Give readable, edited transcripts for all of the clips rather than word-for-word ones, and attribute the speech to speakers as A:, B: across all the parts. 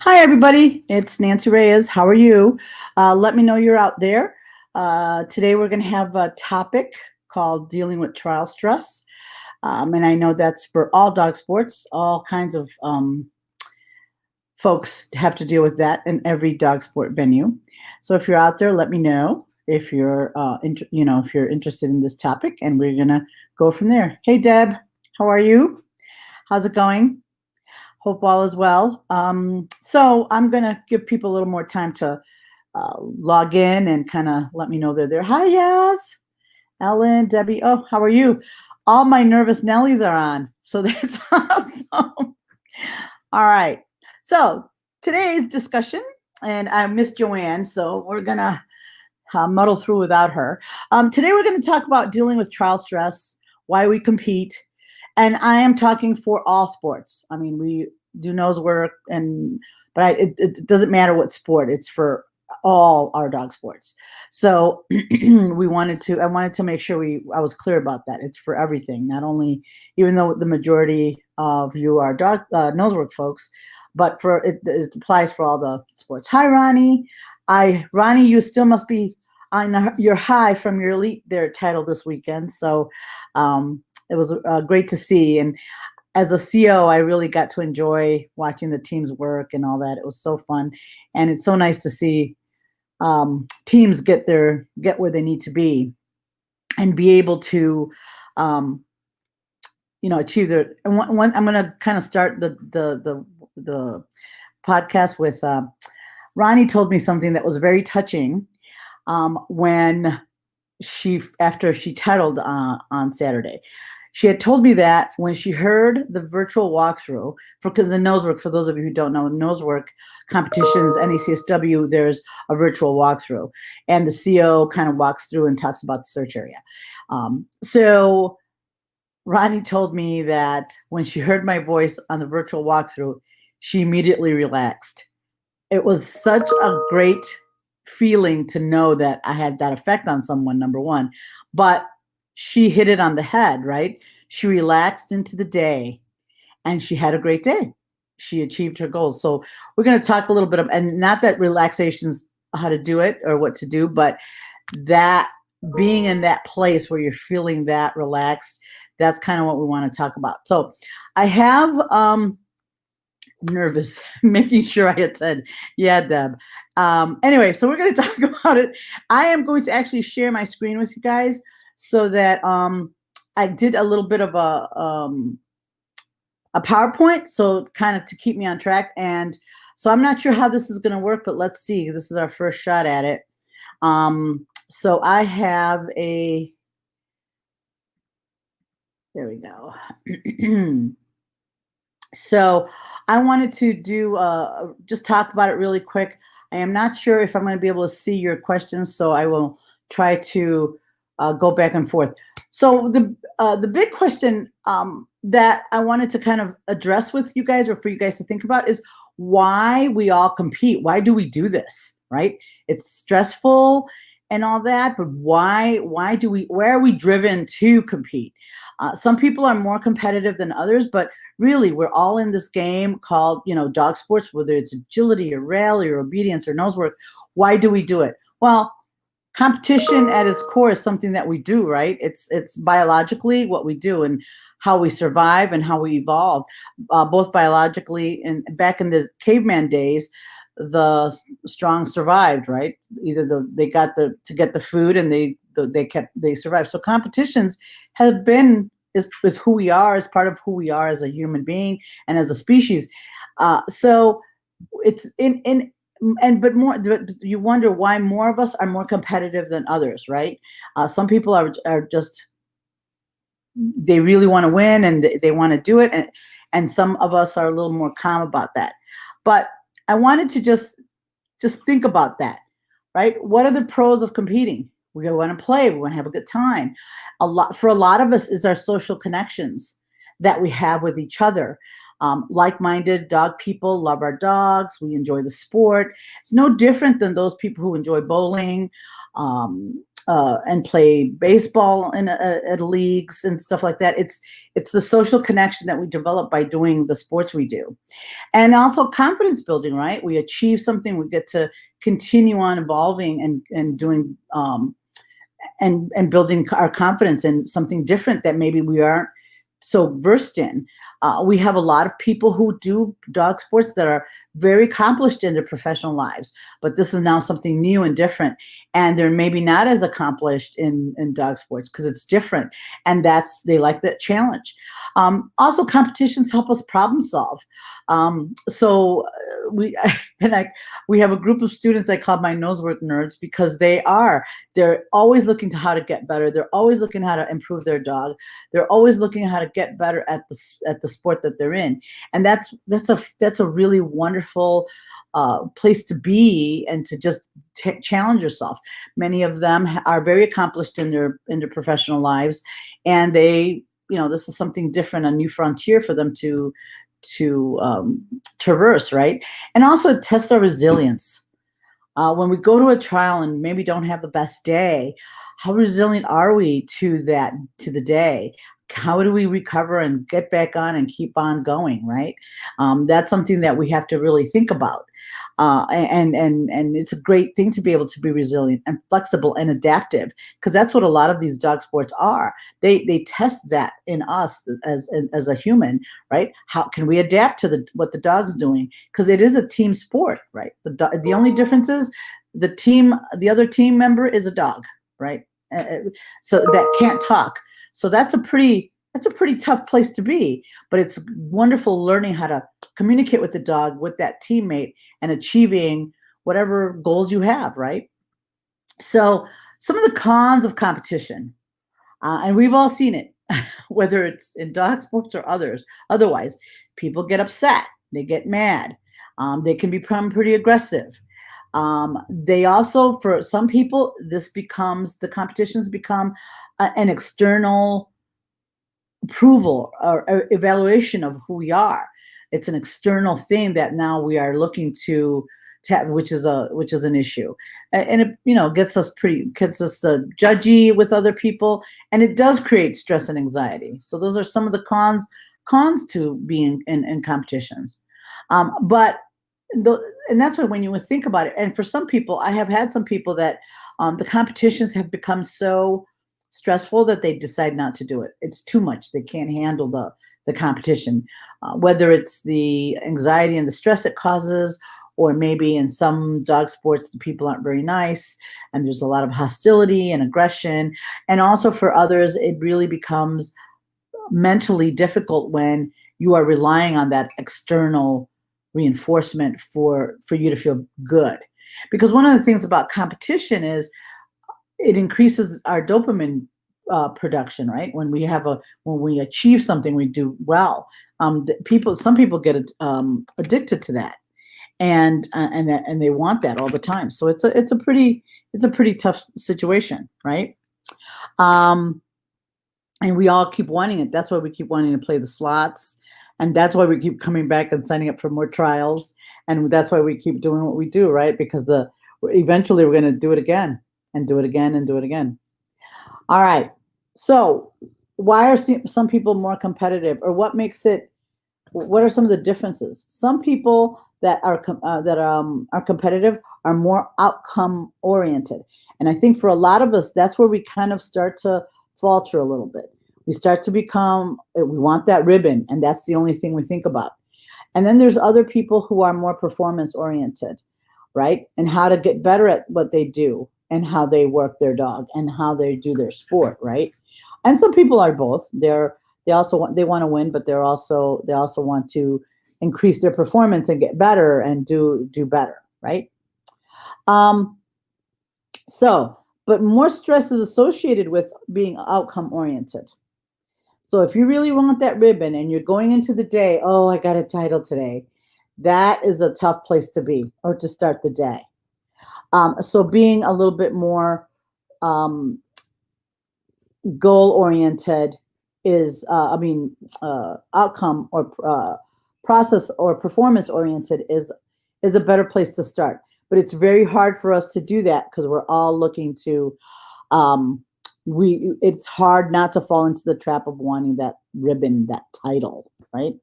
A: Hi, everybody. It's Nancy Reyes. How are you? Let me know you're out there. Today, we're going to have a topic called dealing with trial stress. And I know that's for all dog sports. All kinds of folks have to deal with that in every dog sport venue. So if you're out there, let me know if you're, if you're interested in this topic, and we're going to go from there. Hey, Deb, how are you? How's it going? Hope all is well. So I'm going to give people a little more time to log in and kind of let me know they're there. Hi, Yaz, Ellen, Debbie. Oh, how are you? All my nervous Nellies are on. So that's awesome. All right. So today's discussion, and I miss Joanne, so we're going to muddle through without her. Today we're going to talk about dealing with trial stress, why we compete, and I am talking for all sports. I mean, we do nose work, but it doesn't matter what sport. It's for all our dog sports. So I wanted to make sure I was clear about that. It's for everything, not only, even though the majority of you are dog nose work folks, but it applies for all the sports. Hi, Ronnie. Ronnie, you still must be on your high from your elite there title this weekend. So it was great to see. And as a CO, I really got to enjoy watching the teams work and all that. It was so fun. And it's so nice to see teams get where they need to be and be able to, achieve their. And I'm going to kind of start the podcast with Ronnie told me something that was very touching when after she titled on Saturday. She had told me that when she heard the virtual walkthrough, because the nosework, for those of you who don't know, nosework competitions, NACSW, there's a virtual walkthrough, and the CO kind of walks through and talks about the search area. So Ronnie told me that when she heard my voice on the virtual walkthrough, she immediately relaxed. It was such a great feeling to know that I had that effect on someone, number one. But she hit it on the head, right? She relaxed into the day and she had a great day. She achieved her goals. So we're going to talk a little bit and not that relaxation's how to do it or what to do, but that being in that place where you're feeling that relaxed, that's kind of what we want to talk about. So I have nervous making sure I had said, yeah, Deb. Anyway, so we're going to talk about it. I am going to actually share my screen with you guys so that I did a little bit of a PowerPoint, so kind of to keep me on track. And so I'm not sure how this is going to work, but let's see. This is our first shot at it. So I have there we go. So I wanted to do just talk about it really quick. I am not sure if I'm going to be able to see your questions, so I will try to go back and forth. So the big question that I wanted to kind of address with you guys, or for you guys to think about, is why we all compete. Why do we do this, right? It's stressful and all that, but why where are we driven to compete? Some people are more competitive than others, but really we're all in this game called, dog sports, whether it's agility or rally or obedience or nose work. Why do we do it? Well, competition at its core is something that we do, right? It's biologically what we do and how we survive and how we evolve, both biologically and back in the caveman days. The strong survived, right? Either they got to get the food and they survived. So competitions have been is who we are, as part of who we are as a human being and as a species. So it's but more, you wonder why more of us are more competitive than others, right? Some people are just, they really want to win and they want to do it, and some of us are a little more calm about that. But I wanted to just think about that, right? What are the pros of competing? We want to play. We want to have a good time. For a lot of us is our social connections that we have with each other. Like-minded dog people love our dogs. We enjoy the sport. It's no different than those people who enjoy bowling, and play baseball at leagues and stuff like that. It's the social connection that we develop by doing the sports we do, and also confidence building. Right, we achieve something, we get to continue on evolving and doing and building our confidence in something different that maybe we aren't so versed in. We have a lot of people who do dog sports that are very accomplished in their professional lives, but this is now something new and different, and they're maybe not as accomplished in dog sports because it's different, and they like that challenge. Also, competitions help us problem solve. So we and I we have a group of students I call my nosework nerds because they're always looking to how to get better. They're always looking how to improve their dog. They're always looking at how to get better at the sport that they're in, and that's a really wonderful place to be and to just challenge yourself. Many of them are very accomplished in their professional lives, and this is something different, a new frontier for them to traverse, right? And also it tests our resilience. When we go to a trial and maybe don't have the best day, how resilient are we to the day? How do we recover and get back on and keep on going, right? That's something that we have to really think about. And it's a great thing to be able to be resilient and flexible and adaptive, because that's what a lot of these dog sports are. They test that in us as a human, right? How can we adapt to what the dog's doing? Because it is a team sport, right? The only difference is the other team member is a dog, right? So that can't talk. So that's a pretty tough place to be, but it's wonderful learning how to communicate with the dog, with that teammate, and achieving whatever goals you have, right? So some of the cons of competition, and we've all seen it, whether it's in dog sports or otherwise, people get upset, they get mad, they can become pretty aggressive. They also, for some people, the competitions become an external approval or evaluation of who we are. It's an external thing that now we are looking to have, which is an issue, and it gets us judgy with other people, and it does create stress and anxiety. So those are some of the cons to being in competitions. But and that's why when you think about it, and for some people, I have had some people that the competitions have become so stressful that they decide not to do it. It's too much. They can't handle the competition, whether it's the anxiety and the stress it causes, or maybe in some dog sports, the people aren't very nice and there's a lot of hostility and aggression. And also for others, it really becomes mentally difficult when you are relying on that external reinforcement for you to feel good. Because one of the things about competition is it increases our dopamine production, right? When we achieve something, we do well. Some people get addicted to that, and they want that all the time. So it's a pretty tough situation, right? And we all keep wanting it. That's why we keep wanting to play the slots, and that's why we keep coming back and signing up for more trials, and that's why we keep doing what we do, right? Because eventually we're going to do it again and do it again and do it again. All right. So why are some people more competitive, or what are some of the differences? Some people that are competitive are more outcome oriented. And I think for a lot of us, that's where we kind of start to falter a little bit. We start to we want that ribbon, and that's the only thing we think about. And then there's other people who are more performance oriented, right? And how to get better at what they do, and how they work their dog, and how they do their sport, right? And some people are both. They want to win, but they also want to increase their performance and get better and do better, right? But more stress is associated with being outcome oriented. So if you really want that ribbon and you're going into the day, oh, I got a title today, that is a tough place to be, or to start the day. So being a little bit more goal-oriented is, outcome or process or performance-oriented is a better place to start. But it's very hard for us to do that because we're all looking to um, it's hard not to fall into the trap of wanting that ribbon, that title, right?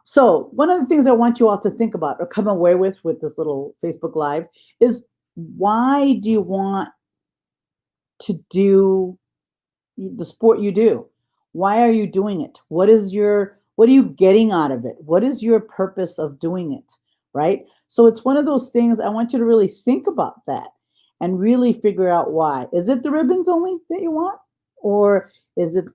A: So one of the things I want you all to think about or come away with this little Facebook Live is, why do you want to do the sport you do? Why are you doing it? What are you getting out of it? What is your purpose of doing it? Right? So it's one of those things, I want you to really think about that and really figure out why. Is it the ribbons only that you want? Or is it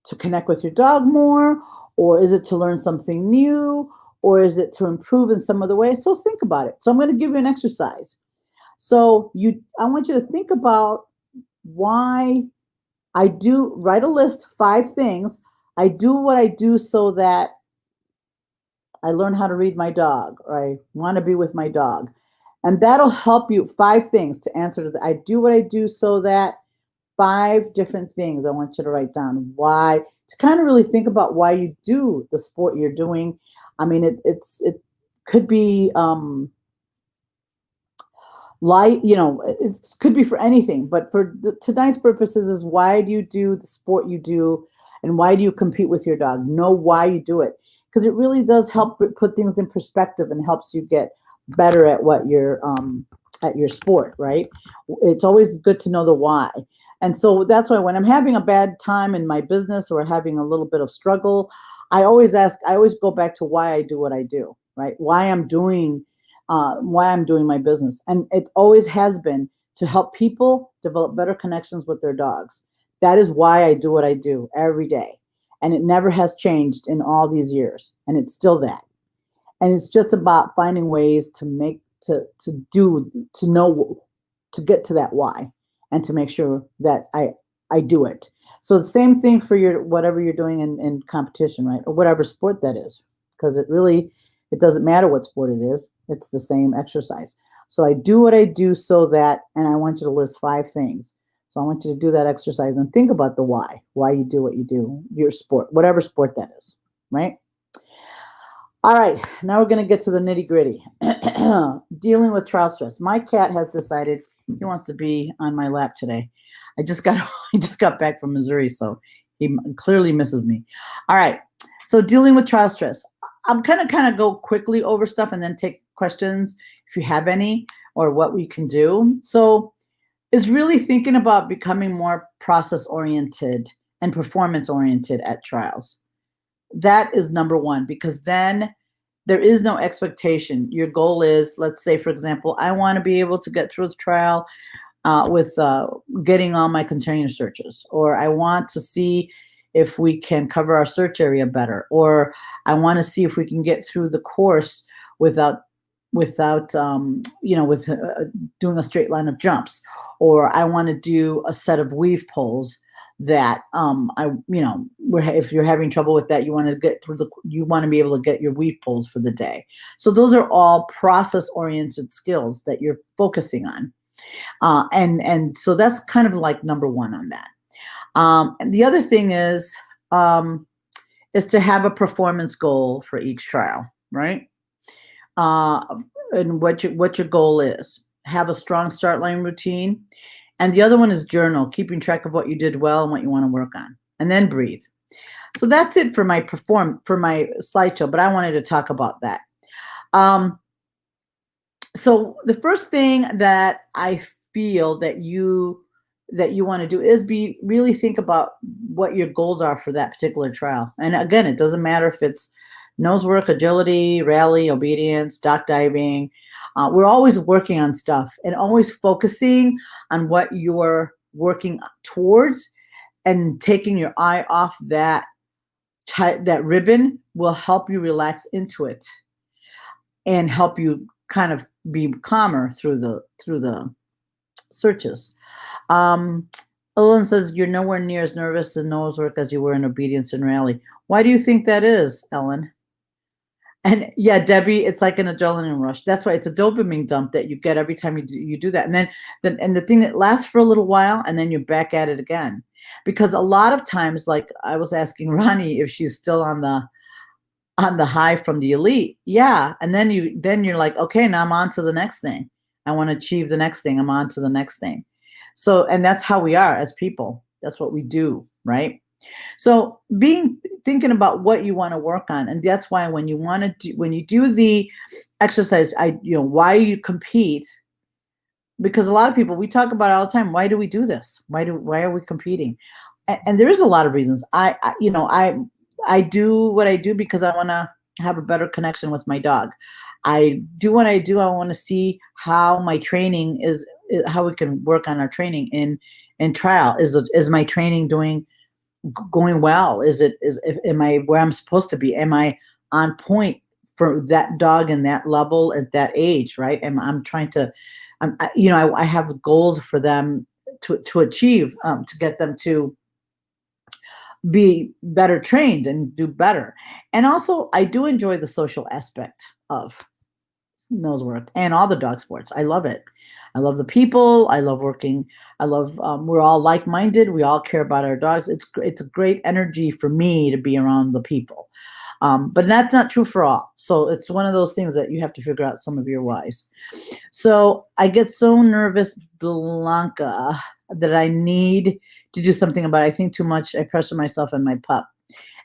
A: to connect with your dog more? Or is it to learn something new? Or is it to improve in some other way? So think about it. So I'm going to give you an exercise. I want you to think about why write a list, 5 things. I do what I do so that I learn how to read my dog, or I want to be with my dog. And that'll help you. 5 things to answer to I do what I do so that, 5 different things I want you to write down. Why, to kind of really think about why you do the sport you're doing. I mean, it could be it could be for anything, but for tonight's purposes is, why do you do the sport you do, and why do you compete with your dog? Know why you do it, because it really does help put things in perspective and helps you get better at what you're at your sport, right? It's always good to know the why. And so that's why when I'm having a bad time in my business or having a little bit of struggle, I always go back to why I do what I do, right? Why I'm doing my business. And it always has been to help people develop better connections with their dogs. That is why I do what I do every day. And it never has changed in all these years. And it's still that. And it's just about finding ways to get to that why, and to make sure that I do it. So the same thing for whatever you're doing in competition, right? Or whatever sport that is, because it doesn't matter what sport it is. It's the same exercise. So I do what I do so that, and I want you to list 5 things. So I want you to do that exercise and think about the why you do what you do, your sport, whatever sport that is, right? All right, now we're going to get to the nitty gritty. Dealing with trial stress. My cat has decided he wants to be on my lap today. I just got back from Missouri, so he clearly misses me. All right, so dealing with trial stress. I'm kind of go quickly over stuff and then take questions if you have any, or what we can do. So is really thinking about becoming more process oriented and performance oriented at trials. That is number 1, because then there is no expectation. Your goal is, let's say, for example, I want to be able to get through the trial with getting all my container searches, or I want to see if we can cover our search area better, or I want to see if we can get through the course without doing a straight line of jumps, or I want to do a set of weave pulls that if you're having trouble with that, you want to be able to get your weave pulls for the day. So those are all process oriented skills that you're focusing on, and so that's kind of like number 1 on that. And the other thing is to have a performance goal for each trial, right? And what your goal is. Have a strong start line routine. And the other one is journal, keeping track of what you did well and what you want to work on. And then breathe. So that's it for my slideshow, but I wanted to talk about that. So the first thing that I feel that you want to do is really think about what your goals are for that particular trial. And again, it doesn't matter if it's nose work, agility, rally, obedience, dock diving. We're always working on stuff and always focusing on what you're working towards, and taking your eye off that ribbon will help you relax into it and help you kind of be calmer through the searches. Ellen says, you're nowhere near as nervous in nose work as you were in obedience and rally. Why do you think that is, Ellen? And yeah, Debbie, it's like an adrenaline rush. That's why it's a dopamine dump that you get every time you do that. And then the thing that lasts for a little while, and then you're back at it again. Because a lot of times, like I was asking Ronnie if she's still on the high from the elite. Yeah. And then you're like, okay, now I'm on to the next thing. I want to achieve the next thing. I'm on to the next thing. So, and that's how we are as people. That's what we do, right? So being thinking about what you want to work on, and that's why when you want to do when you do the exercise, why you compete, because a lot of people, we talk about it all the time, why do we do this? Why are we competing? And there is a lot of reasons. I do what I do because I want to have a better connection with my dog. I do what I do. I want to see how my training how we can work on our training in trial. Is my training going well? Am I where I'm supposed to be? Am I on point for that dog in that level at that age, right? I'm trying to, I have goals for them to achieve, to get them to be better trained and do better. And also, I do enjoy the social aspect of nose work and all the dog sports. I love it. I love the people. I love working. I love, we're all like-minded. We all care about our dogs. It's a great energy for me to be around the people. But that's not true for all. So it's one of those things that you have to figure out some of your whys. So I get so nervous, Blanca, that I need to do something about it. I think too much. I pressure myself and my pup.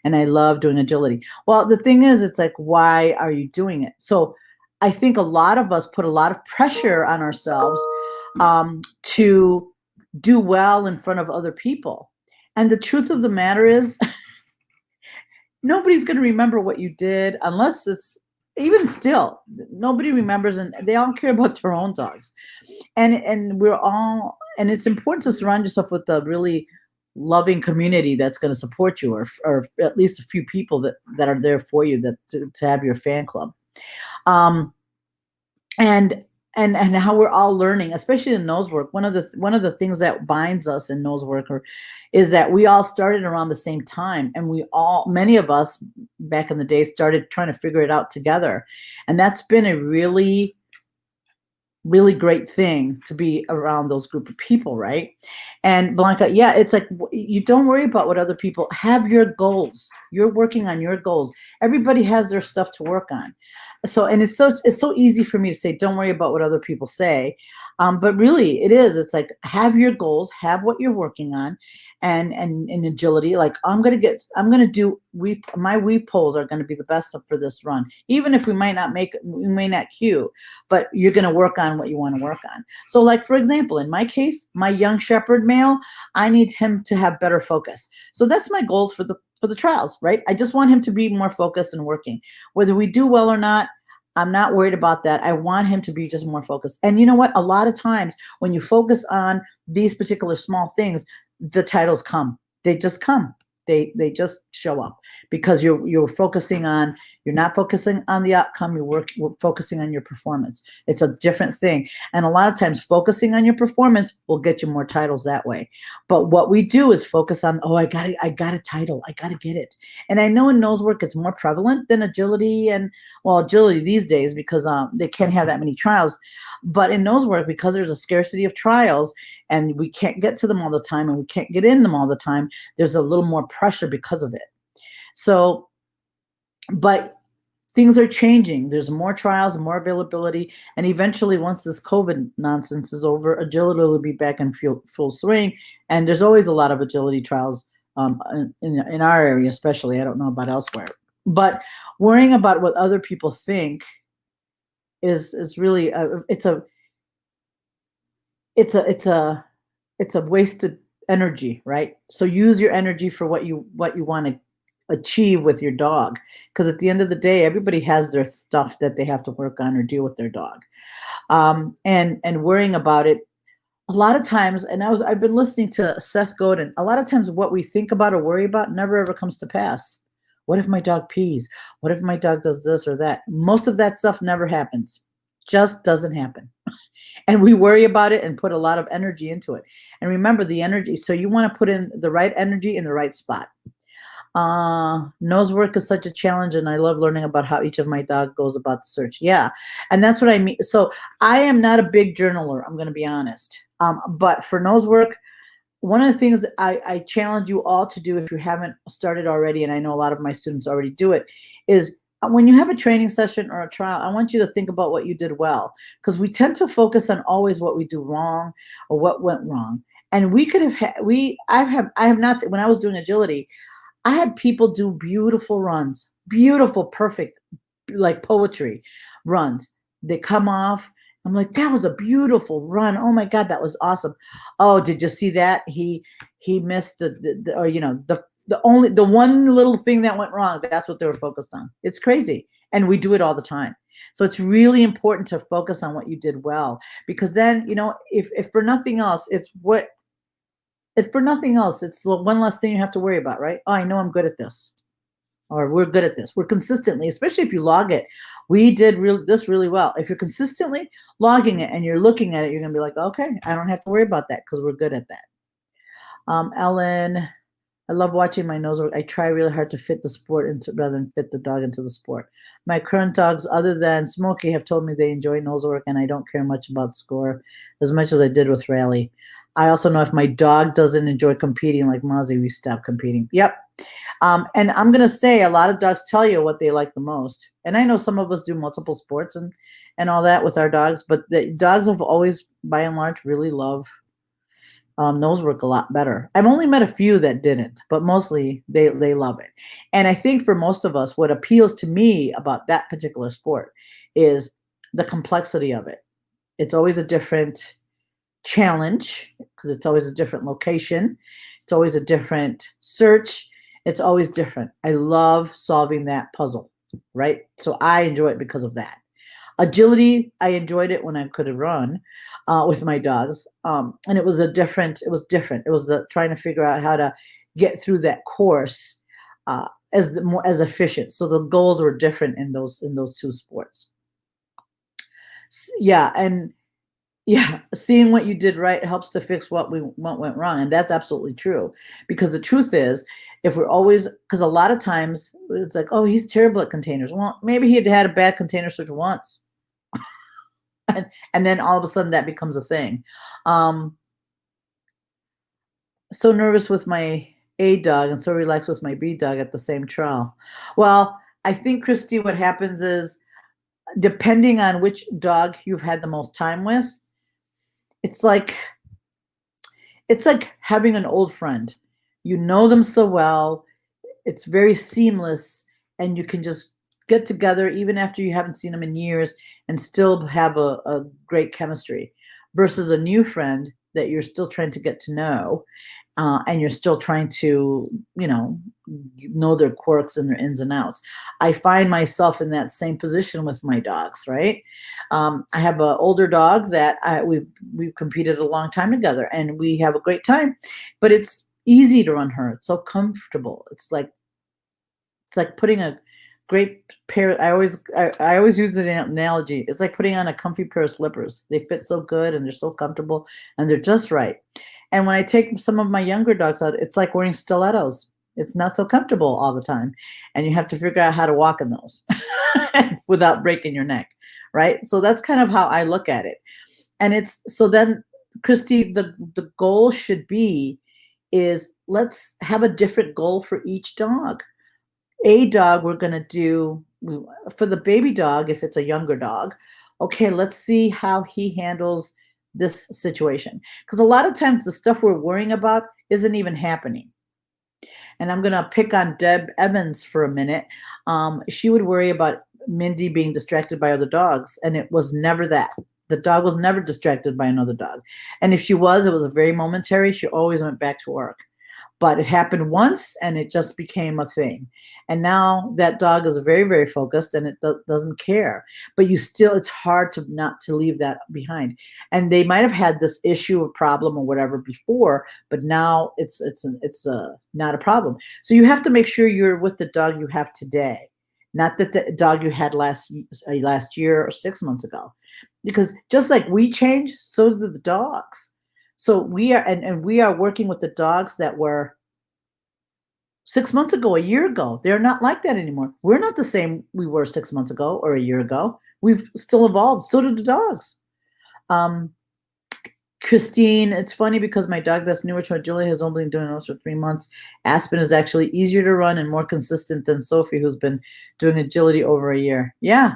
A: And I love doing agility. Well, the thing is, it's like, why are you doing it? So I think a lot of us put a lot of pressure on ourselves to do well in front of other people. And the truth of the matter is, nobody's going to remember what you did unless it's, even still, nobody remembers, and they all care about their own dogs. And it's important to surround yourself with a really loving community that's going to support you, or at least a few people that are there for you, to have your fan club. And how we're all learning, especially in nose work. One of the things that binds us in nose work is that we all started around the same time, and many of us back in the day started trying to figure it out together. And that's been a really, really great thing, to be around those group of people, right? And Blanca, yeah, it's like, you don't worry about what other people have. Your goals. You're working on your goals. Everybody has their stuff to work on. So, and it's so easy for me to say, don't worry about what other people say. But really it is, it's like, have your goals, have what you're working on, and in agility, like, I'm going to do my weave poles are going to be the best for this run. Even if we may not cue, but you're going to work on what you want to work on. So, like, for example, in my case, my young shepherd male, I need him to have better focus. So that's my goal for the trials, right? I just want him to be more focused and working. Whether we do well or not, I'm not worried about that. I want him to be just more focused. And you know what? A lot of times when you focus on these particular small things, the titles come. They just come. They just show up, because you're not focusing on the outcome. You're focusing on your performance. It's a different thing. And a lot of times focusing on your performance will get you more titles that way. But what we do is focus on, I got a title. I got to get it. And I know in nose work, it's more prevalent than agility, agility these days, because they can't have that many trials. But in nose work, because there's a scarcity of trials and we can't get to them all the time and we can't get in them all the time, there's a little more pressure because of it. So, but things are changing. There's more trials and more availability. And eventually, once this COVID nonsense is over, agility will be back in full swing. And there's always a lot of agility trials in our area, especially. I don't know about elsewhere. But worrying about what other people think is really it's a wasted energy, right? So use your energy for what you want to achieve with your dog, because at the end of the day, everybody has their stuff that they have to work on or deal with their dog. And worrying about it a lot of times, and I've been listening to Seth Godin. A lot of times what we think about or worry about never ever comes to pass. What if my dog pees? What if my dog does this or that? Most of that stuff never happens. Just doesn't happen. And we worry about it and put a lot of energy into it. And remember, the energy, so you want to put in the right energy in the right spot. Nose work is such a challenge, and I love learning about how each of my dog goes about the search. Yeah, and that's what I mean. So I am not a big journaler, I'm going to be honest. But for nose work, one of the things I challenge you all to do, if you haven't started already, and I know a lot of my students already do it, is when you have a training session or a trial, I want you to think about what you did well, because we tend to focus on always what we do wrong or what went wrong. And we could have I have not when I was doing agility, I had people do beautiful runs, beautiful, perfect, like poetry runs. They come off. I'm like, that was a beautiful run. Oh my God, that was awesome. Oh, did you see that? He missed the or the one little thing that went wrong. That's what they were focused on. It's crazy. And we do it all the time. So it's really important to focus on what you did well, because then, if for nothing else, if for nothing else, it's one less thing you have to worry about, right? Oh, I know I'm good at this, or we're good at this. We're consistently, especially if you log it. We did this really well. If you're consistently logging it and you're looking at it, you're gonna be like, okay, I don't have to worry about that because we're good at that. Ellen, I love watching my nose work. I try really hard to fit the sport into rather than fit the dog into the sport. My current dogs, other than Smokey, have told me they enjoy nose work, and I don't care much about score as much as I did with Rally. I also know if my dog doesn't enjoy competing like Mozzie, we stop competing. Yep. And I'm going to say a lot of dogs tell you what they like the most. And I know some of us do multiple sports and all that with our dogs, but the dogs have always, by and large, really love nose work a lot better. I've only met a few that didn't, but mostly they love it. And I think for most of us, what appeals to me about that particular sport is the complexity of it. It's always a different challenge because it's always a different location. It's always a different search. It's always different. I love solving that puzzle, right? So I enjoy it because of that. Agility, I enjoyed it when I could run with my dogs. And it was different. It was trying to figure out how to get through that course as efficient. So the goals were different in those two sports. Yeah, and yeah, seeing what you did right helps to fix what went wrong, and that's absolutely true. Because the truth is, if we're always, because a lot of times it's like, oh, he's terrible at containers. Well, maybe he had a bad container search once, and then all of a sudden that becomes a thing. So nervous with my A dog and so relaxed with my B dog at the same trial. Well, I think, Christy, what happens is, depending on which dog you've had the most time with, it's like having an old friend. You know them so well, it's very seamless, and you can just get together even after you haven't seen them in years and still have a great chemistry, versus a new friend that you're still trying to get to know, and you're still trying to, know their quirks and their ins and outs. I find myself in that same position with my dogs, right? I have an older dog that we've competed a long time together, and we have a great time, but it's easy to run her. It's so comfortable. It's like putting a great pair. I always use an analogy. It's like putting on a comfy pair of slippers. They fit so good and they're so comfortable and they're just right. And when I take some of my younger dogs out, it's like wearing stilettos. It's not so comfortable all the time, and you have to figure out how to walk in those without breaking your neck, right? So that's kind of how I look at it. And it's so then, Christy, the goal should be is, let's have a different goal for each dog. A dog, we're going to do for the baby dog, if it's a younger dog, okay, let's see how he handles this situation. Because a lot of times the stuff we're worrying about isn't even happening. And I'm going to pick on Deb Evans for a minute. She would worry about Mindy being distracted by other dogs, and it was never that. The dog was never distracted by another dog. And if she was, it was a very momentary. She always went back to work. But it happened once, and it just became a thing. And now that dog is very, very focused, and it doesn't care. But it's hard not to leave that behind. And they might have had this issue or problem or whatever before, but now it's not a problem. So you have to make sure you're with the dog you have today, not the dog you had last year or 6 months ago. Because just like we change, so do the dogs. So we are, and we are working with the dogs that were 6 months ago, a year ago. They're not like that anymore. We're not the same we were 6 months ago or a year ago. We've still evolved. So did the dogs. Christine, it's funny because my dog that's newer to agility has only been doing this for 3 months. Aspen is actually easier to run and more consistent than Sophie, who's been doing agility over a year. Yeah,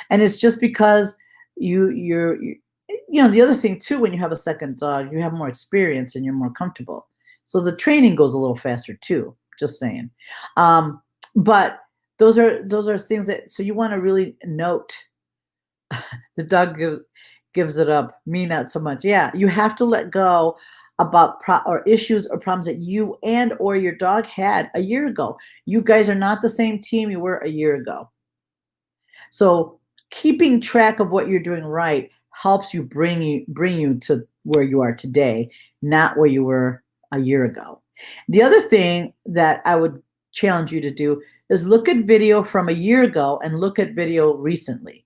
A: and it's just because the other thing too, when you have a second dog, you have more experience and you're more comfortable, so the training goes a little faster too. Just saying, um, but those are things that so you want to really note. The dog gives it up. Me, not so much. Yeah, you have to let go about or issues or problems that you and or your dog had a year ago. You guys are not the same team you were a year ago. So keeping track of what you're doing right helps you bring you to where you are today, not where you were a year ago. The other thing that I would challenge you to do is look at video from a year ago and look at video recently.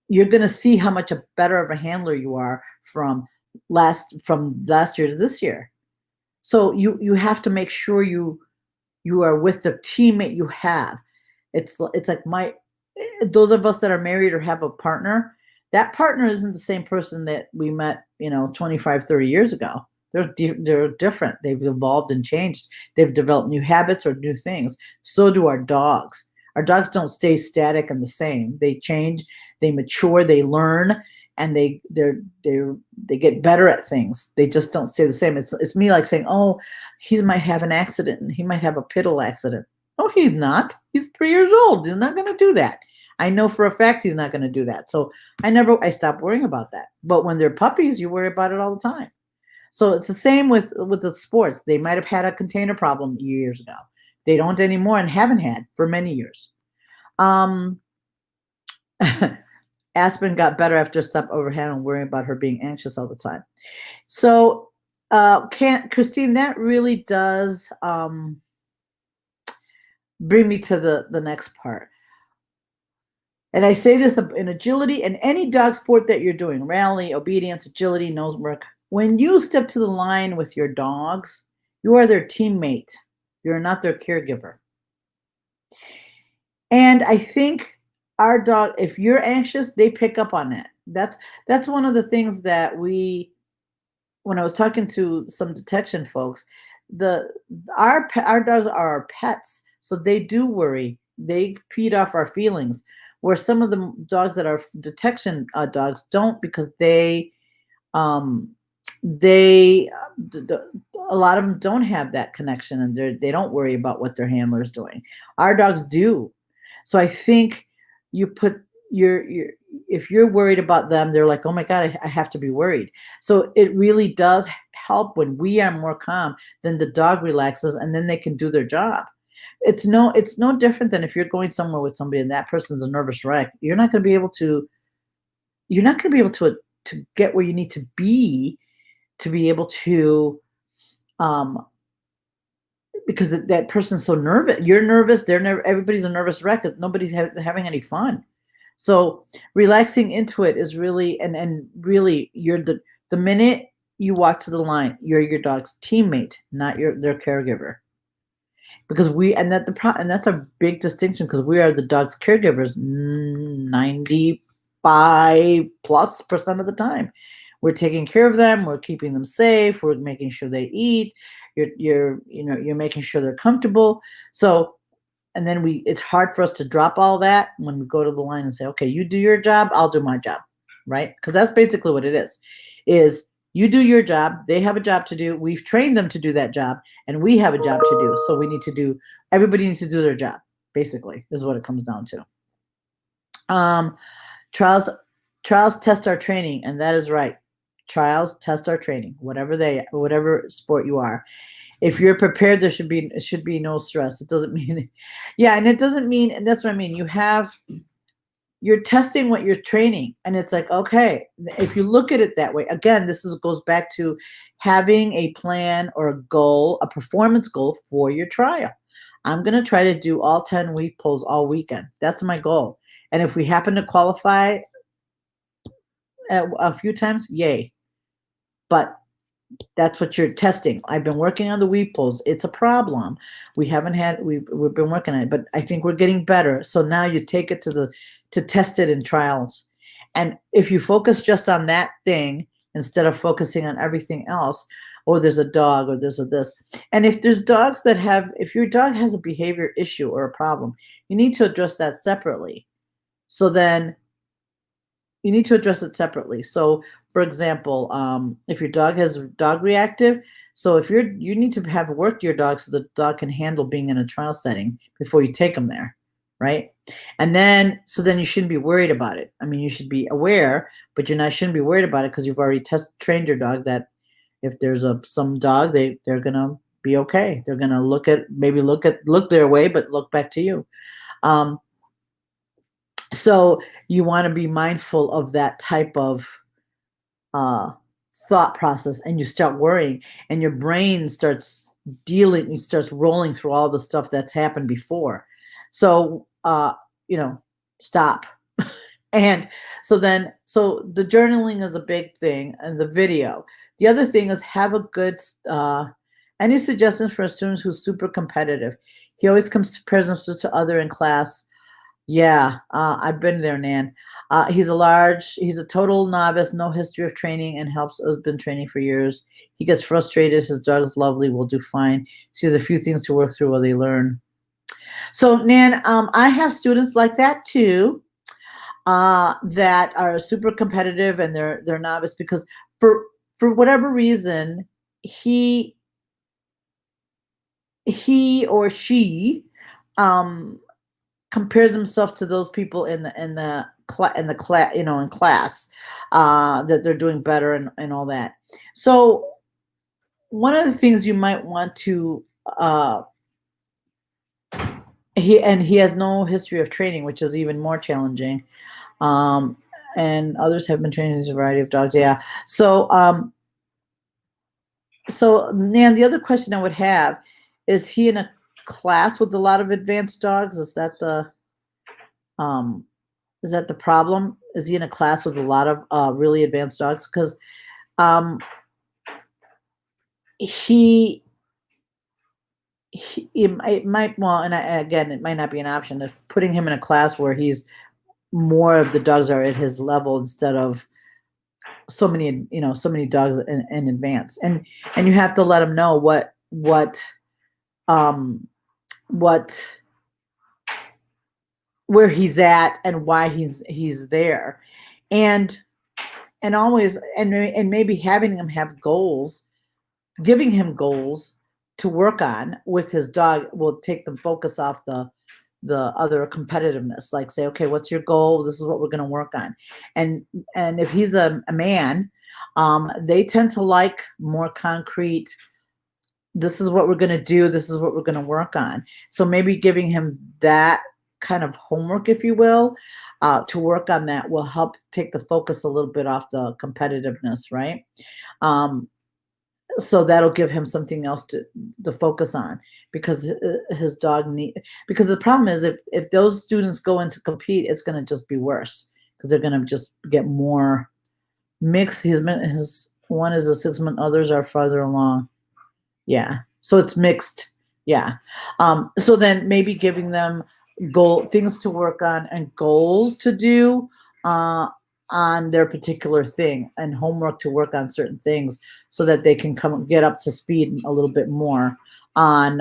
A: You're going to see how much a better of a handler you are from last year to this year. So you have to make sure you are with the teammate you have. It's like those of us that are married or have a partner, that partner isn't the same person that we met 25 30 years ago. They're different. They've evolved and changed. They've developed new habits or new things. So do our dogs. Our dogs don't stay static and the same. They change, they mature, they learn, and they get better at things. They just don't stay the same. It's me like saying, oh, he might have an accident. He might have a piddle accident. Oh, he's not. He's 3 years old. He's not going to do that. I know for a fact he's not going to do that. So I stopped worrying about that. But when they're puppies, you worry about it all the time. So it's the same with the sports. They might have had a container problem years ago. They don't anymore and haven't had for many years. Aspen got better after stop overhead and worrying about her being anxious all the time. So, Christine, that really does bring me to the next part. And I say this in agility and any dog sport that you're doing, rally, obedience, agility, nose work. When you step to the line with your dogs, you are their teammate. You're not their caregiver. And I think our dog, if you're anxious, they pick up on that. That's one of the things that when I was talking to some detection folks, our dogs are our pets, so they do worry. They feed off our feelings. Where some of the dogs that are detection dogs don't, because a lot of them don't have that connection, and they don't worry about what their handler's doing. Our dogs do. So I think you put if you're worried about them, they're like, oh my God, I have to be worried. So it really does help when we are more calm, then the dog relaxes and then they can do their job. It's no different than if you're going somewhere with somebody and that person's a nervous wreck. You're not going to be able to get where you need to be able to because that person's so nervous. You're nervous. Everybody's a nervous wreck. Nobody's having any fun. So relaxing into it is really, and really, you're the minute you walk to the line, you're your dog's teammate, not their caregiver. Because that's a big distinction, because we are the dog's caregivers 95+% of the time. We're taking care of them. We're keeping them safe. We're making sure they eat. You're making sure they're comfortable. So, and then it's hard for us to drop all that when we go to the line and say, okay, you do your job, I'll do my job, right? Because that's basically what it is you do your job, they have a job to do. We've trained them to do that job, and we have a job to do. So everybody needs to do their job, basically, is what it comes down to. Trials test our training, and that is right. Trials test our training, whatever sport you are. If you're prepared, it should be no stress. It doesn't mean, yeah, and it doesn't mean, and that's what I mean. You're testing what you're training, and it's like, okay, if you look at it that way, again, goes back to having a plan or a goal, a performance goal for your trial. I'm going to try to do all 10 weave pulls all weekend. That's my goal. And if we happen to qualify a few times, yay. But that's what you're testing. I've been working on the weave pulls. It's a problem. We've been working on it, but I think we're getting better. So now you take it to test it in trials. And if you focus just on that thing, instead of focusing on everything else. Oh, there's a dog, or there's a this. And if there's dogs that have, if your dog has a behavior issue or a problem, you need to address that separately. So then you need to address it separately. So, for example, if your dog has dog reactive, so if you need to have worked your dog so the dog can handle being in a trial setting before you take them there, right? And then, so then you shouldn't be worried about it. I mean, you should be aware, but shouldn't be worried about it because you've already trained your dog that if there's some dog, they're gonna be okay. They're gonna look their way, but look back to you. So you want to be mindful of that type of thought process, and you start worrying, and your brain starts rolling through all the stuff that's happened before. So stop. And so the journaling is a big thing, and the video. The other thing is have a good any suggestions for a student who's super competitive? He always compares himself to other in class. Yeah, I've been there, Nan. He's a total novice, no history of training, and has been training for years. He gets frustrated. His dog is lovely, will do fine. So he has a few things to work through while they learn. So, Nan, I have students like that too, that are super competitive, and they're novice because for whatever reason, he or she compares himself to those people in class, that they're doing better and all that. So one of the things you might want to he has no history of training, which is even more challenging. And others have been trained in a variety of dogs. Yeah. So Nan, the other question I would have is he in a class with a lot of advanced dogs? Is that the problem? Is he in a class with a lot of really advanced dogs? Because it might, well, and again, it might not be an option if putting him in a class where he's more of the dogs are at his level instead of so many dogs in advance, and you have to let him know where he's at and why he's there, and always, and maybe having him have goals, giving him goals to work on with his dog will take the focus off the other competitiveness. Like, say, okay, what's your goal? This is what we're going to work on. And if he's a man, they tend to like more concrete, this is what we're going to do, this is what we're going to work on. So maybe giving him that kind of homework, if you will, to work on that will help take the focus a little bit off the competitiveness, right? So that'll give him something else to focus on, because his dog because the problem is if those students go in to compete, it's going to just be worse, because they're going to just get more mixed. His one is a 6-month, others are farther along. Yeah. So it's mixed. Yeah. So then maybe giving them things to work on and goals to do, on their particular thing, and homework to work on certain things, so that they can get up to speed a little bit more on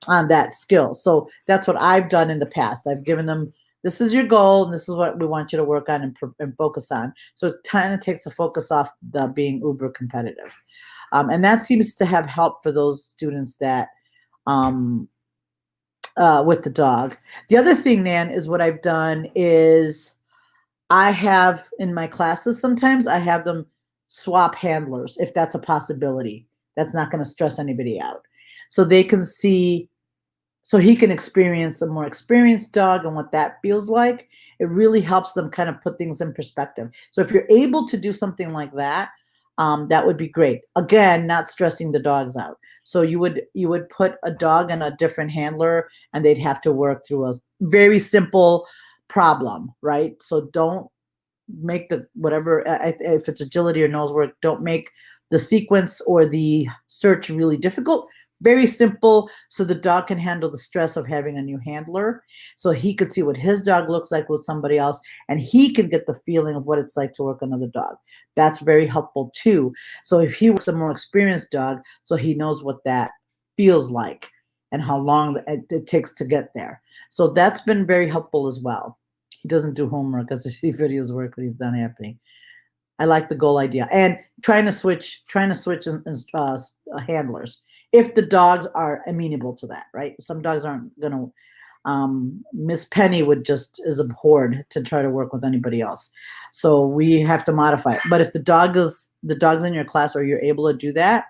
A: that skill. So that's what I've done in the past. I've given them, this is your goal, and this is what we want you to work on and focus on. So it kind of takes the focus off the being uber competitive. And that seems to have helped for those students that with the dog. The other thing, Nan, is what I've done is I have in my classes, sometimes I have them swap handlers, if that's a possibility. That's not going to stress anybody out. So they can see, so he can experience a more experienced dog and what that feels like. It really helps them kind of put things in perspective. So if you're able to do something like that, that would be great. Again, not stressing the dogs out. So you would put a dog and a different handler, and they'd have to work through a very simple problem, right? So don't make the whatever, if it's agility or nose work, don't make the sequence or the search really difficult. Very simple, so the dog can handle the stress of having a new handler. So he could see what his dog looks like with somebody else, and he can get the feeling of what it's like to work another dog. That's very helpful too. So if he works a more experienced dog, so he knows what that feels like and how long it takes to get there. So that's been very helpful as well. He doesn't do homework as he videos work, but he's done happening. I like the goal idea, and trying to switch handlers if the dogs are amenable to that, right? Some dogs aren't gonna. Miss Penny would just is abhorred to try to work with anybody else, so we have to modify it. But if the dogs in your class, or you're able to do that,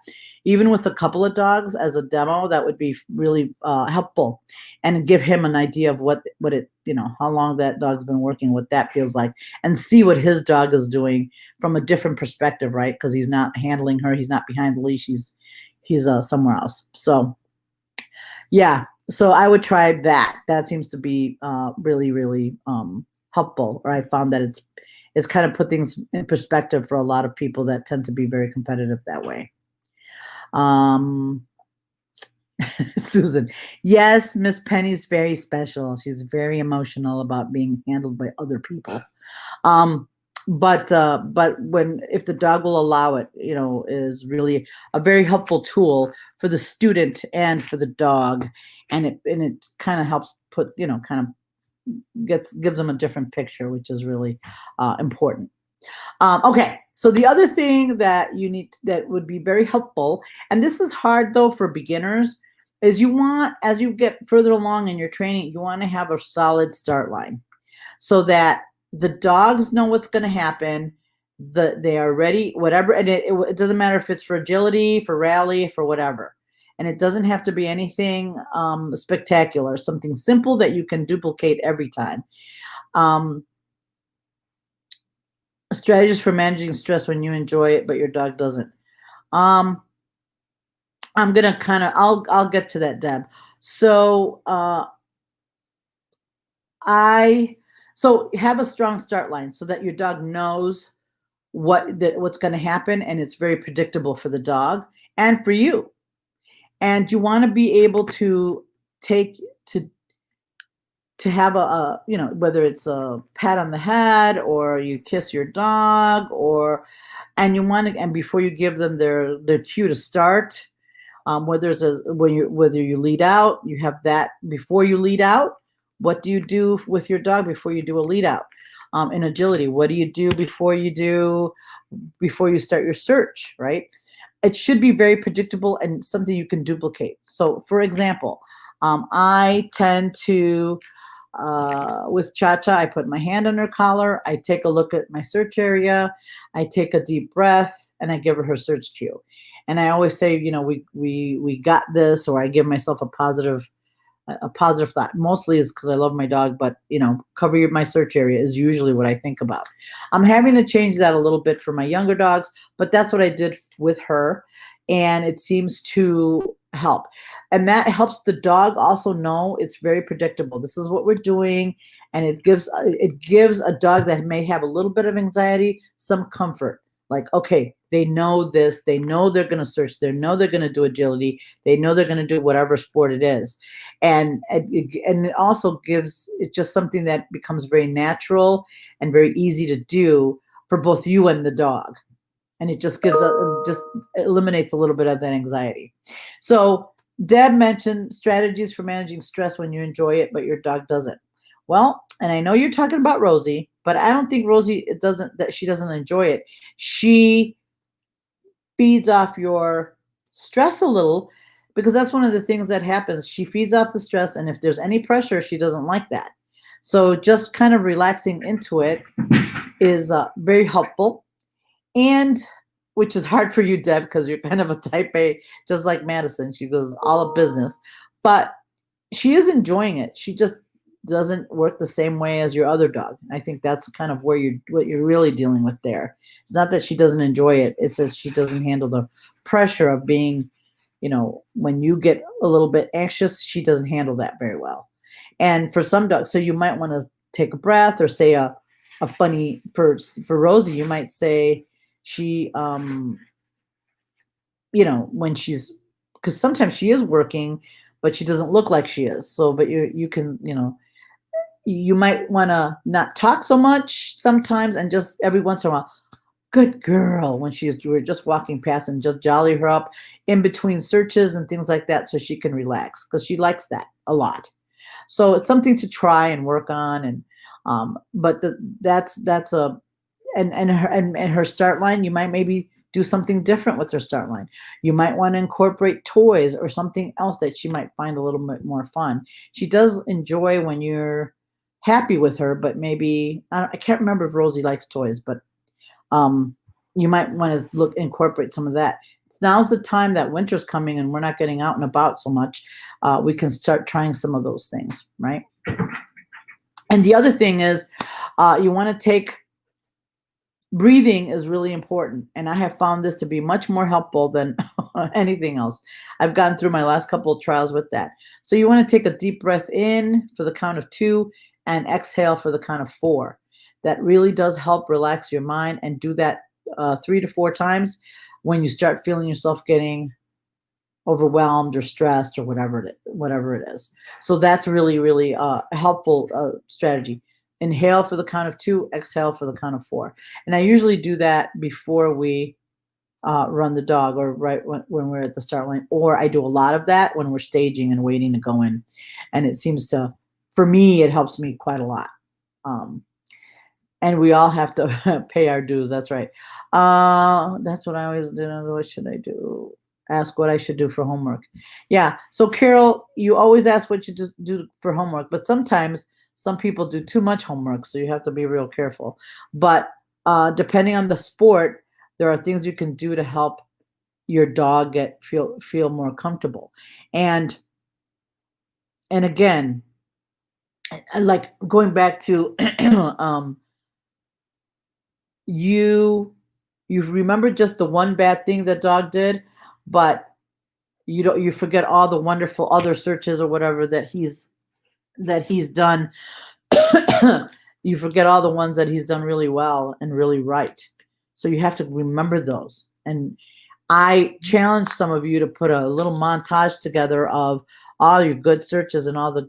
A: even with a couple of dogs as a demo, that would be really helpful, and give him an idea of what it how long that dog's been working, what that feels like, and see what his dog is doing from a different perspective, right? Because he's not handling her, he's not behind the leash, he's somewhere else. So yeah, so I would try that. That seems to be really, really helpful. Or I found that it's kind of put things in perspective for a lot of people that tend to be very competitive that way. Um, Susan, yes, Miss Penny's very special. She's very emotional about being handled by other people. Um, but when if the dog will allow it, is really a very helpful tool for the student and for the dog, and it kind of helps put kind of gives them a different picture, which is really important. Okay, so the other thing that would be very helpful, and this is hard though for beginners, is as you get further along in your training, you want to have a solid start line so that the dogs know what's going to happen. They are ready, whatever, and it doesn't matter if it's for agility, for rally, for whatever. And it doesn't have to be anything spectacular, something simple that you can duplicate every time. Strategies for managing stress when you enjoy it, but your dog doesn't. I'm gonna I'll get to that, Deb. So so have a strong start line so that your dog knows what's going to happen, and it's very predictable for the dog and for you. And you want to be able to take to have a whether it's a pat on the head or you kiss your dog, and you want to, and before you give them their cue to start, whether you lead out, you have that before you lead out. What do you do with your dog before you do a lead out? In agility, what do you do before you start your search, right? It should be very predictable and something you can duplicate. So for example, I tend to, with Cha-Cha, I put my hand on her collar, I take a look at my search area, I take a deep breath, and I give her search cue. And I always say, we got this, or I give myself a positive thought. Mostly is because I love my dog, but cover my search area is usually what I think about. I'm having to change that a little bit for my younger dogs, but that's what I did with her, and it seems to help. And that helps the dog also know it's very predictable. This is what we're doing, and it gives a dog that may have a little bit of anxiety some comfort. Like, okay, they know this, they know they're going to search, they know they're going to do agility, they know they're going to do whatever sport it is. And it also gives it just something that becomes very natural and very easy to do for both you and the dog. And it just just eliminates a little bit of that anxiety. So Deb mentioned strategies for managing stress when you enjoy it, but your dog doesn't. Well, and I know you're talking about Rosie, but I don't think Rosie she doesn't enjoy it. She feeds off your stress a little, because that's one of the things that happens. She feeds off the stress, and if there's any pressure, she doesn't like that. So just kind of relaxing into it is very helpful, and which is hard for you, Deb, because you're kind of a type A, just like Madison. She goes all of business, but she is enjoying it. She just doesn't work the same way as your other dog. I think that's kind of what you're really dealing with there. It's not that she doesn't enjoy it. It's that she doesn't handle the pressure of being, when you get a little bit anxious, she doesn't handle that very well. And for some dogs, so you might want to take a breath, or say a funny, for Rosie, you might say she, when she's because sometimes she is working, but she doesn't look like she is. So, but you can, you might want to not talk so much sometimes, and just every once in a while, good girl, when we're just walking past, and just jolly her up in between searches and things like that, so she can relax, because she likes that a lot. So it's something to try and work on. And but that's a and her start line, you might maybe do something different with her start line. You might want to incorporate toys or something else that she might find a little bit more fun. She does enjoy when you're happy with her, but maybe I can't remember if Rosie likes toys, but um, you might want to incorporate some of that. Now's the time that winter's coming and we're not getting out and about so much. We can start trying some of those things, right? And the other thing is, you want to take breathing is really important. And I have found this to be much more helpful than anything else. I've gone through my last couple of trials with that. So you want to take a deep breath in for the count of 2 and exhale for the count of 4. That really does help relax your mind, and do that 3 to 4 times when you start feeling yourself getting overwhelmed or stressed or whatever it is. So that's really, really a helpful strategy. Inhale for the count of 2, exhale for the count of 4. And I usually do that before we run the dog, or right when we're at the start line. Or I do a lot of that when we're staging and waiting to go in. And it seems to, for me, it helps me quite a lot. And we all have to pay our dues. That's right. That's what I always do. What should I do? Ask what I should do for homework. Yeah. So Carol, you always ask what you do for homework, but sometimes some people do too much homework, so you have to be real careful. But depending on the sport, there are things you can do to help your dog feel more comfortable. And again, like going back to you remember just the one bad thing that dog did, but you forget all the wonderful other searches or whatever that he's done. You forget all the ones that he's done really well and really right. So you have to remember those. And I challenge some of you to put a little montage together of all your good searches and all the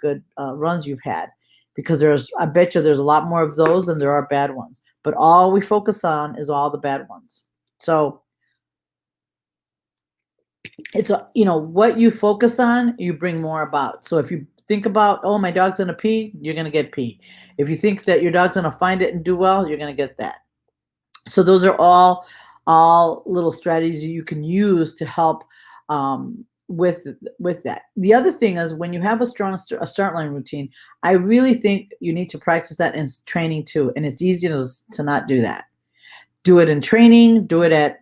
A: good, runs you've had, because I bet you there's a lot more of those than there are bad ones. But all we focus on is all the bad ones. So it's what you focus on, you bring more about. So if you think about, oh, my dog's gonna pee, you're gonna get pee. If you think that your dog's gonna find it and do well, you're gonna get that. So those are all little strategies you can use to help with that. The other thing is, when you have a strong start line routine, I really think you need to practice that in training too. And it's easy to not do that. Do it in training. Do it at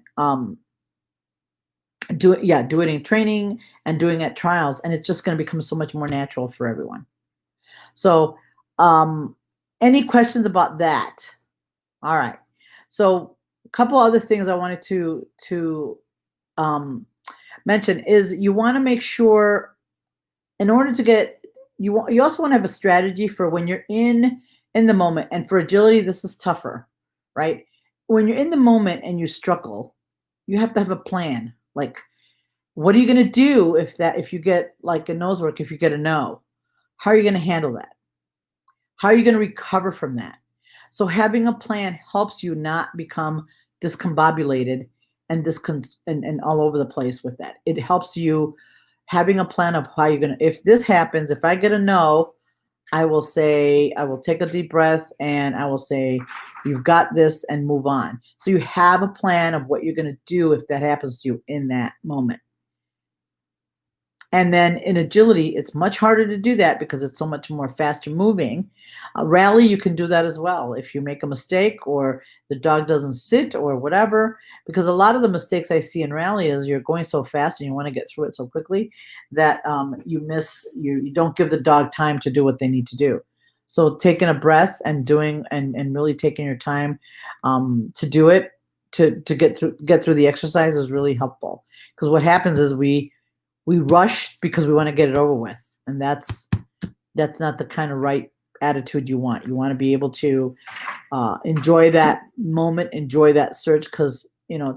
A: do it in training, and doing it at trials, and it's just going to become so much more natural for everyone. So, any questions about that? All right. So, a couple other things I wanted to mention is, you want to make sure, in order to get, you also want to have a strategy for when you're in the moment. And for agility, this is tougher, right? When you're in the moment and you struggle, you have to have a plan. Like, what are you going to do if you get, like, a nose work, if you get a no? How are you going to handle that? How are you going to recover from that? So having a plan helps you not become discombobulated and and all over the place with that. It helps you having a plan of how you're going to, if this happens, if I get a no, I will take a deep breath and I will say, you've got this, and move on. So you have a plan of what you're going to do if that happens to you in that moment. And then in agility, it's much harder to do that because it's so much more faster moving. Rally, you can do that as well. If you make a mistake, or the dog doesn't sit, or whatever, because a lot of the mistakes I see in rally is you're going so fast and you want to get through it so quickly that you don't give the dog time to do what they need to do. So taking a breath and doing and really taking your time to do it, to get through the exercise, is really helpful. Because what happens is we rush because we want to get it over with, and that's not the kind of right attitude you want. You want to be able to enjoy that moment, enjoy that search, because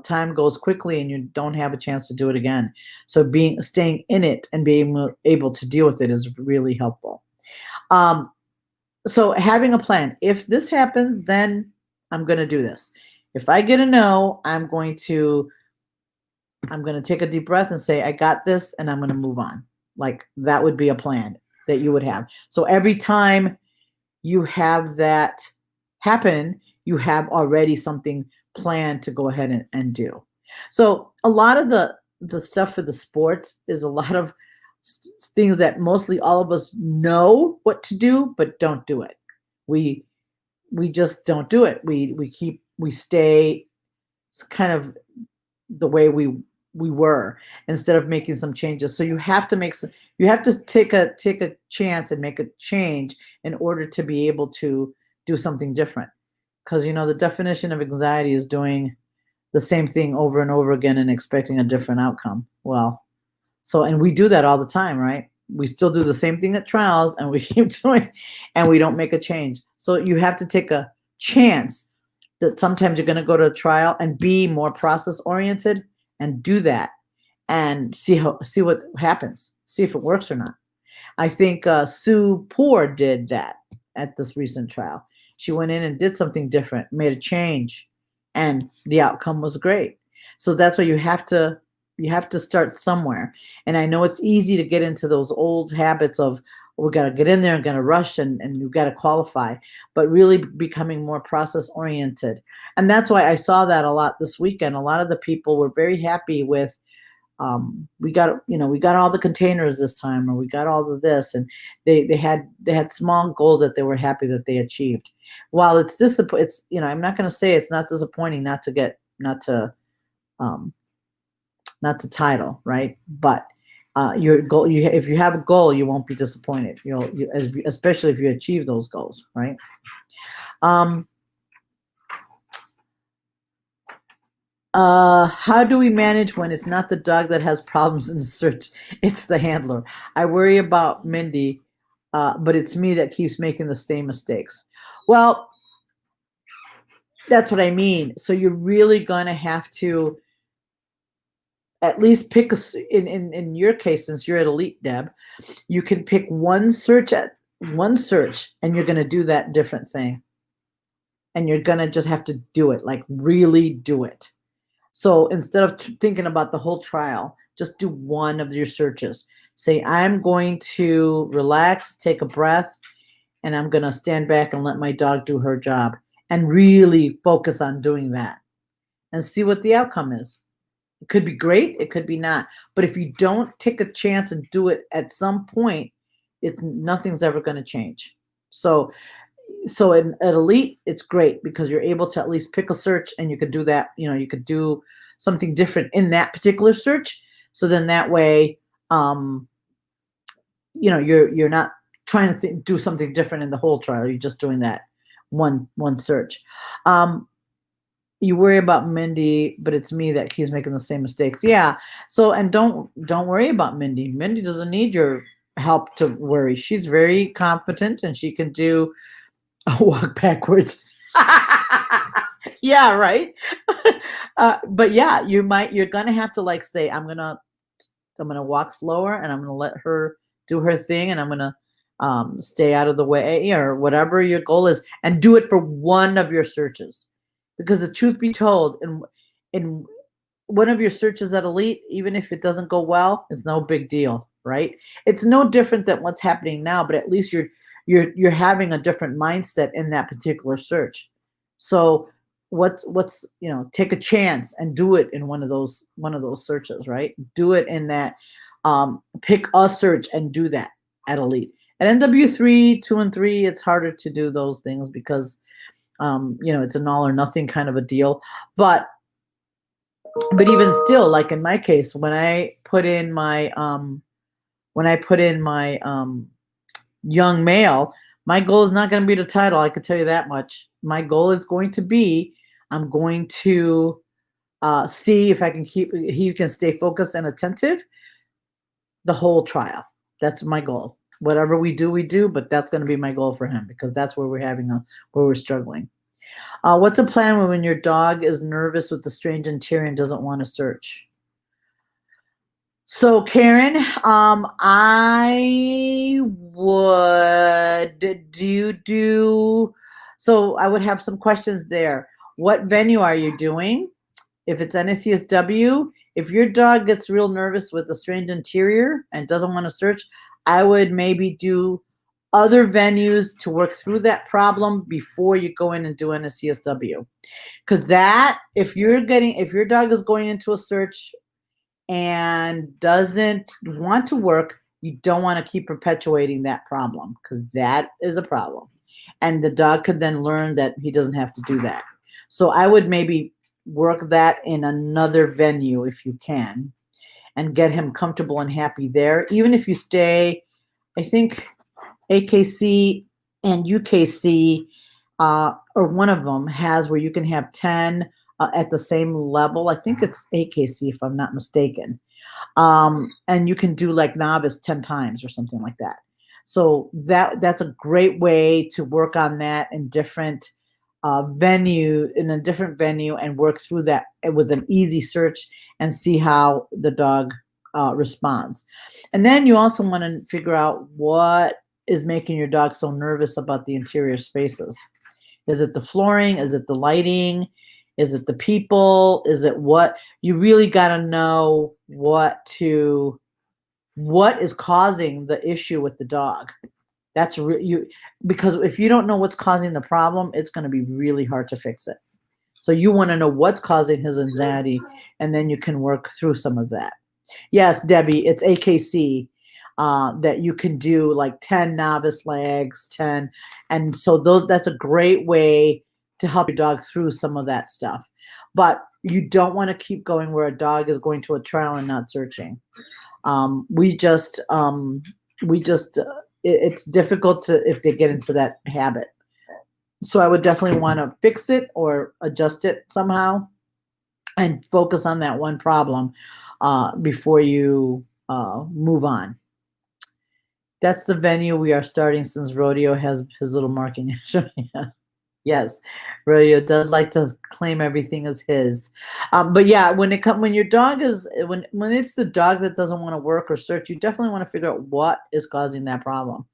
A: time goes quickly and you don't have a chance to do it again. So staying in it and being able to deal with it is really helpful. Um, so having a plan. If this happens, then I'm going to do this. If I get a no, I'm going to take a deep breath and say, I got this, and I'm going to move on. Like that would be a plan that you would have. So every time you have that happen, you have already something planned to go ahead and do. So a lot of the stuff for the sports is a lot of things that mostly all of us know what to do, but don't do it. We just don't do it. We stay kind of the way we were, instead of making some changes. So you have to take a chance and make a change in order to be able to do something different. Because the definition of anxiety is doing the same thing over and over again and expecting a different outcome. And we do that all the time, right? We still do the same thing at trials, and we keep doing, and we don't make a change. So you have to take a chance that sometimes you're going to go to a trial and be more process oriented and do that and see what happens, see if it works or not. I think Sue Poor did that at this recent trial. She went in and did something different, made a change, and the outcome was great. So that's why you have to start somewhere. And I know it's easy to get into those old habits of, we got to get in there and got to rush and you've got to qualify, but really becoming more process oriented. And that's why I saw that a lot this weekend. A lot of the people were very happy with, we got all the containers this time, or we got all of this, and they had small goals that they were happy that they achieved. While it's I'm not going to say it's not disappointing not to title, right? But your goal, if you have a goal, you won't be disappointed. Especially if you achieve those goals, right? How do we manage when it's not the dog that has problems in the search? It's the handler. I worry about Mindy, but it's me that keeps making the same mistakes. Well, that's what I mean. So you're really going to have to at least pick in your case, since you're at Elite, Deb, you can pick one search, and you're going to do that different thing. And you're going to just have to do it, like really do it. So instead of thinking about the whole trial, just do one of your searches. Say, I'm going to relax, take a breath, and I'm going to stand back and let my dog do her job, and really focus on doing that and see what the outcome is. It could be great. It could be not. But if you don't take a chance and do it at some point, nothing's ever going to change. So at Elite, it's great because you're able to at least pick a search, and you could do that. You could do something different in that particular search. So then that way, you're not trying to do something different in the whole trial. You're just doing that one search. You worry about Mindy, but it's me that keeps making the same mistakes. Yeah. So, and don't worry about Mindy. Mindy doesn't need your help to worry. She's very competent, and she can do a walk backwards. Yeah, right. But yeah, you're gonna have to say, I'm gonna walk slower, and I'm gonna let her do her thing, and I'm gonna stay out of the way, or whatever your goal is, and do it for one of your searches. Because the truth be told, in one of your searches at Elite, even if it doesn't go well, it's no big deal, right? It's no different than what's happening now, but at least you're having a different mindset in that particular search. So what's take a chance and do it in one of those searches, right? Do it in that, pick a search and do that at Elite. At NW3, 2 and 3, it's harder to do those things because it's an all or nothing kind of a deal. But even still, like in my case, when I put in my young male, my goal is not going to be the title. I can tell you that much. My goal is going to be, I'm going to see if he can stay focused and attentive the whole trial. That's my goal. Whatever we do, but that's going to be my goal for him, because that's where we're struggling. What's a plan when your dog is nervous with the strange interior and doesn't want to search? So, Karen, I would so I would have some questions there. What venue are you doing? If it's NSCSW, if your dog gets real nervous with a strange interior and doesn't want to search, I would maybe do other venues to work through that problem before you go in and do NSCSW. Because that, if your dog is going into a search and doesn't want to work, you don't want to keep perpetuating that problem because that is a problem. And the dog could then learn that he doesn't have to do that. So I would maybe work that in another venue if you can and get him comfortable and happy there. Even if you stay, I think AKC and UKC, or one of them has where you can have 10 at the same level. I think it's AKC if I'm not mistaken. And you can do like novice 10 times or something like that. So that's a great way to work on that in different in a different venue and work through that with an easy search and see how the dog responds. And then you also want to figure out what is making your dog so nervous about the interior spaces. Is it the flooring? Is it the lighting? Is it the people? Is it what? You really got to know what is causing the issue with the dog. That's because if you don't know what's causing the problem, it's going to be really hard to fix it. So you want to know what's causing his anxiety, and then you can work through some of that. Yes, Debbie, it's AKC that you can do like 10 novice legs, 10. And so that's a great way to help your dog through some of that stuff. But you don't want to keep going where a dog is going to a trial and not searching. It's difficult if they get into that habit. So I would definitely want to fix it or adjust it somehow and focus on that one problem before you move on. That's the venue we are starting since Rodeo has his little marking. Yes, Rodeo does like to claim everything as his. But yeah, when your dog is when it's the dog that doesn't want to work or search, you definitely want to figure out what is causing that problem,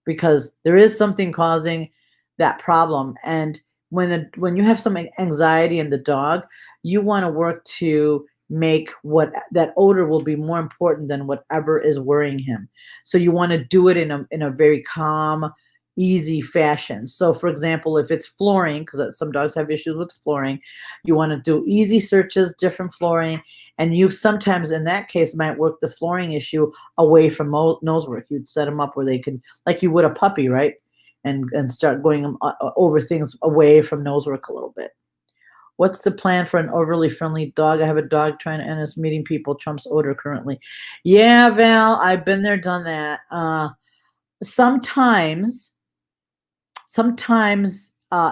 A: because there is something causing that problem. And when you have some anxiety in the dog, you want to work to make that odor will be more important than whatever is worrying him. So you want to do it in a very calm, easy fashion. So for example, if it's flooring, because some dogs have issues with flooring, you want to do easy searches, different flooring, and you sometimes in that case might work the flooring issue away from nose work. You'd set them up where they could, like you would a puppy, right? And start going over things away from nose work a little bit. What's the plan for an overly friendly dog? I have a dog trying to end us meeting people, Trump's odor currently. Yeah, Val, I've been there, done that. Sometimes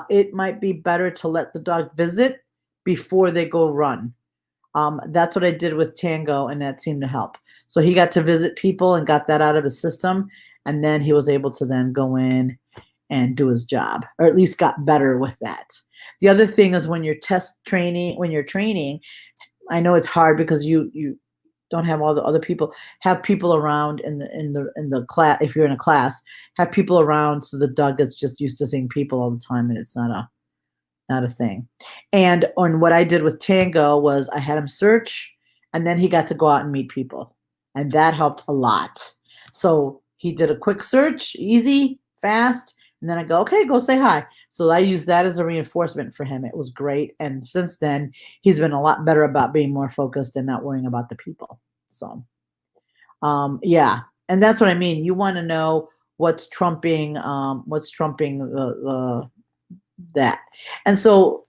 A: it might be better to let the dog visit before they go run. That's what I did with Tango, and that seemed to help. So he got to visit people and got that out of his system, and then he was able to then go in and do his job, or at least got better with that. The other thing is when you're training, I know it's hard because you don't have all the other people. Have people around in the class. If you're in a class, have people around so the dog gets just used to seeing people all the time, and it's not a thing. And on what I did with Tango was I had him search, and then he got to go out and meet people, and that helped a lot. So he did a quick search, easy, fast, and then I go, okay, go say hi. So I used that as a reinforcement for him. It was great. And since then, he's been a lot better about being more focused and not worrying about the people. So, yeah. And that's what I mean. You want to know what's trumping that. And so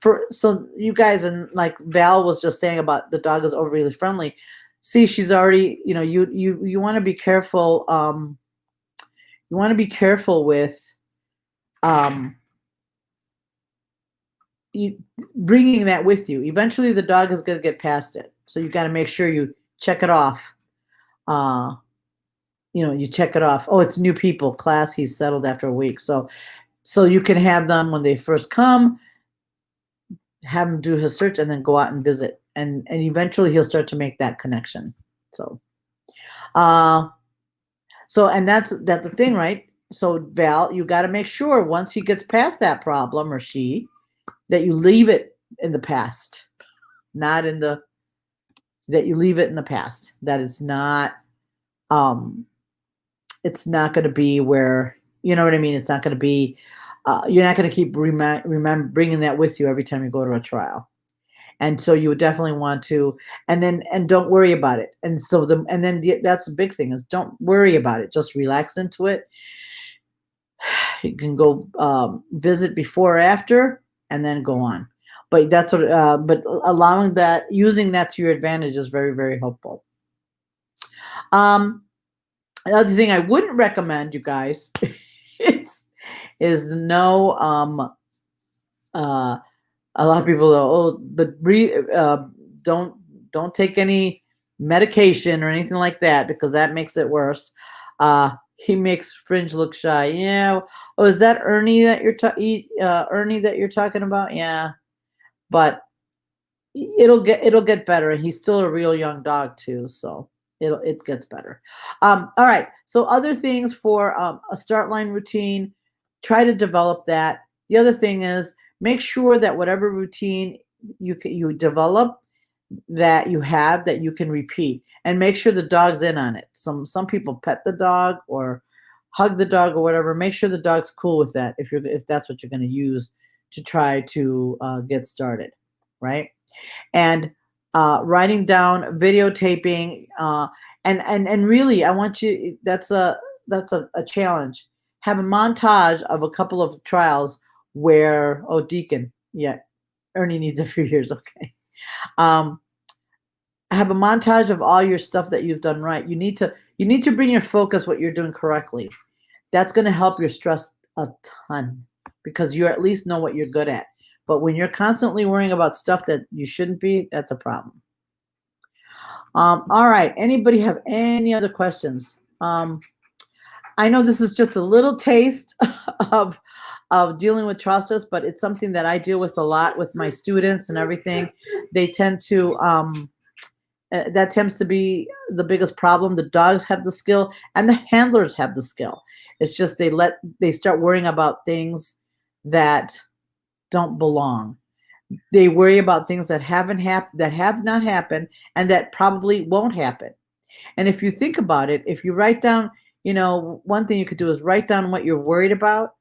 A: you guys, and like Val was just saying about the dog is overly friendly. See, she's already, you want to be careful. You want to be careful with bringing that with you. Eventually the dog is going to get past it. So you got to make sure you check it off. You check it off. Oh, it's new people class. He's settled after a week. So you can have them when they first come. have him do his search and then go out and visit, and eventually he'll start to make that connection. So uh and that's the thing, right? So Val, you got to make sure once he gets past that problem, or she, that you leave it in the past, not in the that you leave it in the past, that um it's not going to be where, you know what I mean, it's not going to be you're not going to keep remember bringing that with you every time you go to a trial. And so you would definitely want to, and don't worry about it. And so that's the big thing, is don't worry about it, just relax into it. You can go visit before or after, and then go on. But that's what but allowing that, using that to your advantage, is very, very helpful. Another thing I wouldn't recommend, you guys, is no a lot of people go, oh, but don't take any medication or anything like that, because that makes it worse. He makes Fringe look shy. Yeah. Oh, is that Ernie that Ernie that you're talking about? Yeah. But it'll get better, and he's still a real young dog too, so it gets better. All right. So other things for a start line routine, try to develop that. The other thing is, make sure that whatever routine you develop, that you have, that you can repeat, and make sure the dog's in on it. Some people pet the dog or hug the dog or whatever. Make sure the dog's cool with that, if that's what you're going to use to try to get started, right? And writing down, videotaping, and really, I want you. That's a challenge. Have a montage of a couple of trials where, oh, Deacon, yeah, Ernie needs a few years. Okay. Have a montage of all your stuff that you've done right. You need to bring your focus what you're doing correctly. That's going to help your stress a ton, because you at least know what you're good at. But when you're constantly worrying about stuff that you shouldn't be, that's a problem. All right. Anybody have any other questions? I know this is just a little taste of dealing with trial stress, but it's something that I deal with a lot with my students and everything. They tend to that tends to be the biggest problem. The dogs have the skill, and the handlers have the skill. It's just they start worrying about things that don't belong. They worry about things that have not happened, and that probably won't happen. And if you think about it, if you write down, one thing you could do is write down what you're worried about,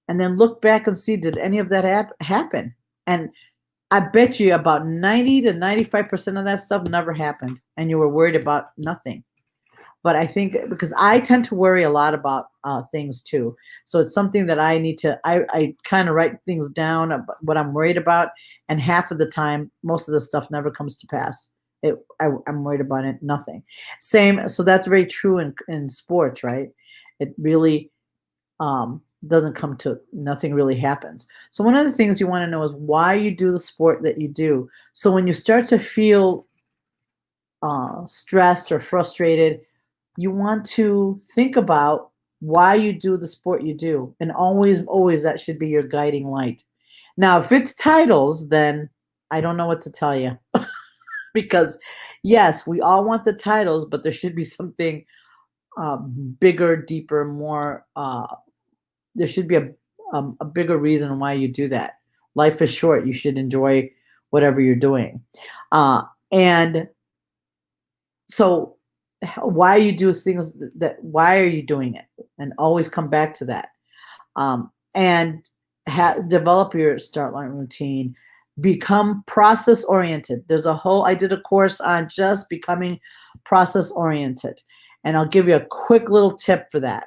A: and then look back and see, did any of that happen? And I bet you about 90 to 95% of that stuff never happened, and you were worried about nothing. But I think, because I tend to worry a lot about things too, so it's something that I need to. I kind of write things down about what I'm worried about, and half of the time, most of the stuff never comes to pass. I'm worried about it, nothing. Same. So that's very true in sports, right? It really doesn't come to, nothing really happens. So one of the things you want to know is why you do the sport that you do. So when you start to feel stressed or frustrated, you want to think about why you do the sport you do, and always that should be your guiding light. Now, if it's titles, then I don't know what to tell you. Because yes, we all want the titles, but there should be something bigger, deeper, more. There should be a bigger reason why you do that. Life is short. You should enjoy whatever you're doing. And so why you do things why are you doing it? And always come back to that. And develop your start line routine. Become process oriented. I did a course on just becoming process oriented. And I'll give you a quick little tip for that.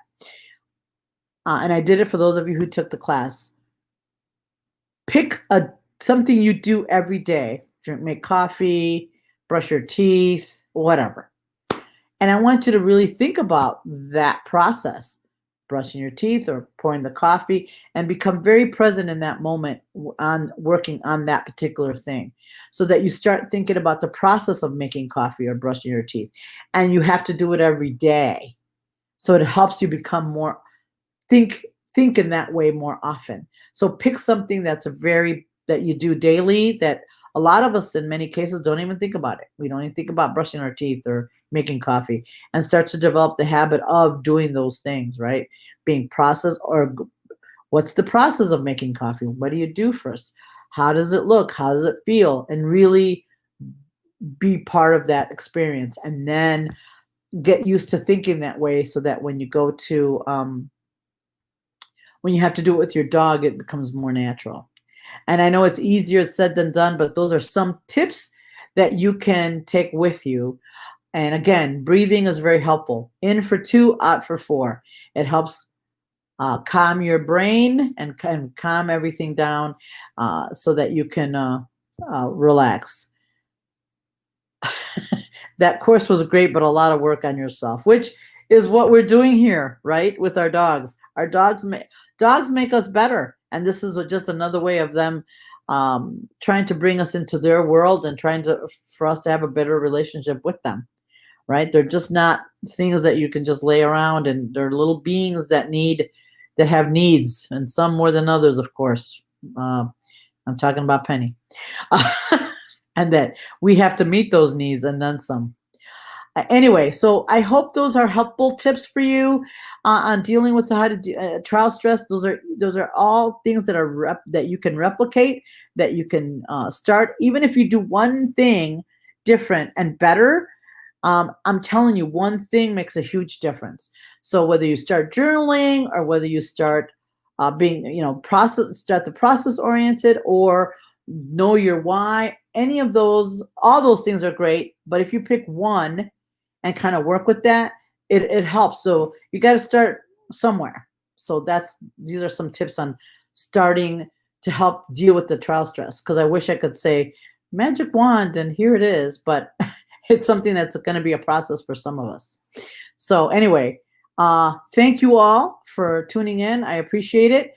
A: And I did it for those of you who took the class. Pick something you do every day. Make coffee, brush your teeth, whatever. And I want you to really think about that process, brushing your teeth or pouring the coffee, and become very present in that moment on working on that particular thing, so that you start thinking about the process of making coffee or brushing your teeth. And you have to do it every day. So it helps you become more, think in that way more often. So pick something that's that you do daily that a lot of us in many cases don't even think about it. We don't even think about brushing our teeth or making coffee, and start to develop the habit of doing those things, right? Being processed, or what's the process of making coffee? What do you do first? How does it look? How does it feel? And really be part of that experience, and then get used to thinking that way, so that when you go to when you have to do it with your dog, it becomes more natural. And I know it's easier said than done, but those are some tips that you can take with you. And again, breathing is very helpful. In for 2, out for 4. It helps calm your brain and calm everything down, so that you can relax. That course was great, but a lot of work on yourself, which is what we're doing here, right? With our dogs. Our dogs make us better, and this is just another way of them trying to bring us into their world and trying to for us to have a better relationship with them, right? They're just not things that you can just lay around, and they're little beings that have needs, and some more than others, of course. I'm talking about Penny. And that we have to meet those needs and then some. Anyway, so I hope those are helpful tips for you on dealing with how to do trial stress. Those are all things that are that you can replicate, that you can start. Even if you do one thing different and better, I'm telling you, one thing makes a huge difference. So whether you start journaling, or whether you start being, start the process oriented, or know your why, any of those, all those things are great. But if you pick one and kind of work with that, it helps. So you got to start somewhere. So these are some tips on starting to help deal with the trial stress. Because I wish I could say magic wand and here it is, but it's something that's going to be a process for some of us. So anyway, thank you all for tuning in. I appreciate it.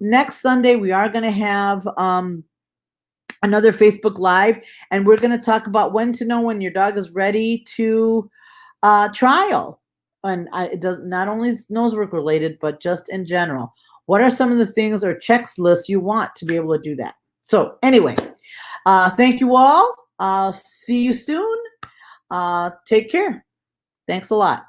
A: Next Sunday, we are going to have another Facebook Live, and we're going to talk about when to know when your dog is ready to trial. And it does not only nose work related, but just in general. What are some of the things or checklists you want to be able to do that? So anyway, thank you all. See you soon. Take care. Thanks a lot.